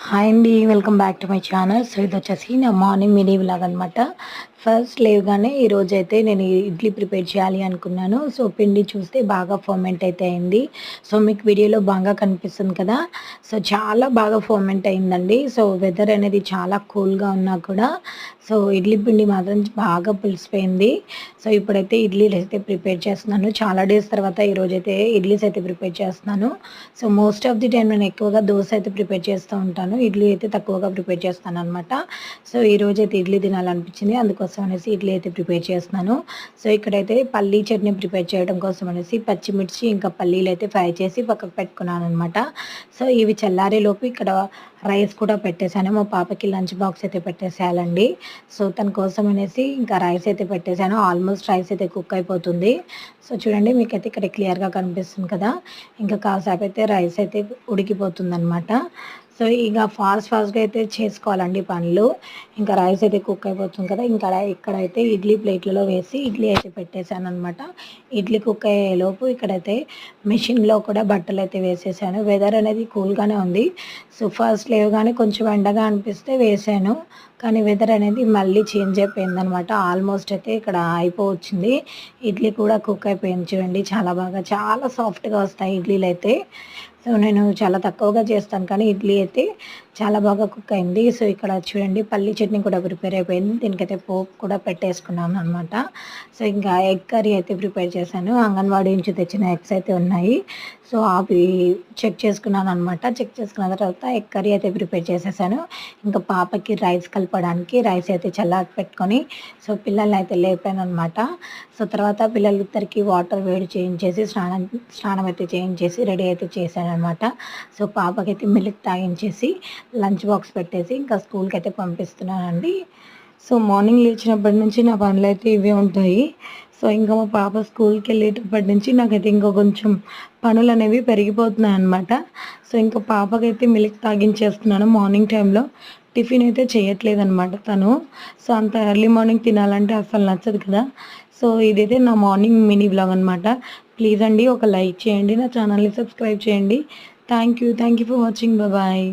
Hi అండి. Welcome back to my channel. So ఇదొచ్చేసి నా మార్నింగ్ మినీ వ్లాగ్ అనమాట. ఫస్ట్ లేవగానే ఈరోజైతే నేను ఇడ్లీ ప్రిపేర్ చేయాలి అనుకున్నాను. సో పిండి చూస్తే బాగా ఫర్మెంట్ అయితే అయింది. సో మీకు వీడియోలో బాగా కనిపిస్తుంది కదా. సో చాలా బాగా ఫర్మెంట్ అయిందండి. సో వెదర్ అనేది చాలా కూల్గా ఉన్నా కూడా సో ఇడ్లీ పిండి మాత్రం బాగా పులిసిపోయింది. సో ఇప్పుడైతే ఇడ్లీలు అయితే ప్రిపేర్ చేస్తున్నాను. చాలా డేస్ తర్వాత ఈరోజైతే ఇడ్లీస్ అయితే ప్రిపేర్ చేస్తున్నాను. So most of the time నేను ఎక్కువగా దోశ అయితే ప్రిపేర్ చేస్తూ ఉంటాను. ఇడ్లీ అయితే తక్కువగా ప్రిపేర్ చేస్తాను అనమాట. సో ఈరోజైతే ఇడ్లీ తినాలనిపించింది, అందుకోసం అనేసి ఇడ్లీ అయితే ప్రిపేర్ చేస్తున్నాను. సో ఇక్కడైతే పల్లీ చట్నీ ప్రిపేర్ చేయడం కోసం అనేసి పచ్చిమిర్చి ఇంకా పల్లీలు అయితే ఫ్రై చేసి పక్కకు పెట్టుకున్నాను అనమాట. సో ఇవి చల్లారేలోపు ఇక్కడ రైస్ కూడా పెట్టేశాను. మా పాపకి లంచ్ బాక్స్ అయితే పెట్టేసేయాలండి. సో తన కోసం అనేసి ఇంకా రైస్ అయితే పెట్టేశాను. ఆల్మోస్ట్ రైస్ అయితే కుక్ అయిపోతుంది. సో చూడండి, మీకైతే ఇక్కడ క్లియర్గా కనిపిస్తుంది కదా. ఇంకా కాసేపు అయితే రైస్ అయితే ఉడికిపోతుందనమాట. సో ఇక ఫాస్ట్గా అయితే చేసుకోవాలండి పనులు. ఇంకా రైస్ అయితే కుక్ అయిపోతుంది కదా. ఇంకా ఇక్కడైతే ఇడ్లీ ప్లేట్లలో వేసి ఇడ్లీ అయితే పెట్టేశాను అనమాట. ఇడ్లీ కుక్ అయ్యేలోపు ఇక్కడైతే మిషన్లో కూడా బట్టలు అయితే వేసేసాను. వెదర్ అనేది కూల్గానే ఉంది. సో ఫస్ట్ లేవగానే కొంచెం ఎండగా అనిపిస్తే వేసాను, కానీ వెదర్ అనేది మళ్ళీ చేంజ్ అయిపోయిందనమాట. ఆల్మోస్ట్ అయితే ఇక్కడ అయిపోవచ్చింది. ఇడ్లీ కూడా కుక్ అయిపోయింది చూడండి. చాలా బాగా చాలా సాఫ్ట్గా వస్తాయి ఇడ్లీలు అయితే. సో నేను చాలా తక్కువగా చేస్తాను, కానీ ఇడ్లీ అయితే చాలా బాగా కుక్ అయింది. సో ఇక్కడ చూడండి, పల్లీ చట్నీ కూడా ప్రిపేర్ అయిపోయింది. దీనికైతే పోపు కూడా పెట్టేసుకున్నాను అనమాట. సో ఇంకా ఎగ్ కర్రీ అయితే ప్రిపేర్ చేశాను. అంగన్వాడీ నుంచి తెచ్చిన ఎగ్స్ అయితే ఉన్నాయి. సో అవి చెక్ చేసుకున్నాను అనమాట. చెక్ చేసుకున్న తర్వాత ఎగ్ కర్రీ అయితే ప్రిపేర్ చేసేసాను. ఇంకా పాపకి రైస్ కలపడానికి రైస్ అయితే చల్లారి పెట్టుకొని సో పిల్లల్ని అయితే లేపాను అనమాట. సో తర్వాత పిల్లలిద్దరికి వాటర్ వేడి చేయించేసి స్నానం అయితే చేయించేసి రెడీ అయితే చేశాను అనమాట. సో పాపకైతే మిల్క్ తాగించేసి లంచ్ బాక్స్ పెట్టేసి ఇంకా స్కూల్కి అయితే పంపిస్తున్నానండి. సో మార్నింగ్ లేచినప్పటి నుంచి నా పనులు అయితే ఇవే ఉంటాయి. సో ఇంకా మా పాప స్కూల్కి వెళ్ళేటప్పటి నుంచి నాకైతే ఇంకా కొంచెం పనులు అనేవి పెరిగిపోతున్నాయి అన్నమాట. సో ఇంకా పాపకైతే మిల్క్ తాగించేస్తున్నాను. మార్నింగ్ టైంలో టిఫిన్ అయితే చేయట్లేదు అనమాట తను. సో అంత ఎర్లీ మార్నింగ్ తినాలంటే అసలు నచ్చదు కదా. సో ఇదైతే నా మార్నింగ్ మినీ బ్లాగ్ అనమాట. ప్లీజ్ అండి ఒక లైక్ చేయండి, నా ఛానల్ని సబ్స్క్రైబ్ చేయండి. Thank you for watching. Bye.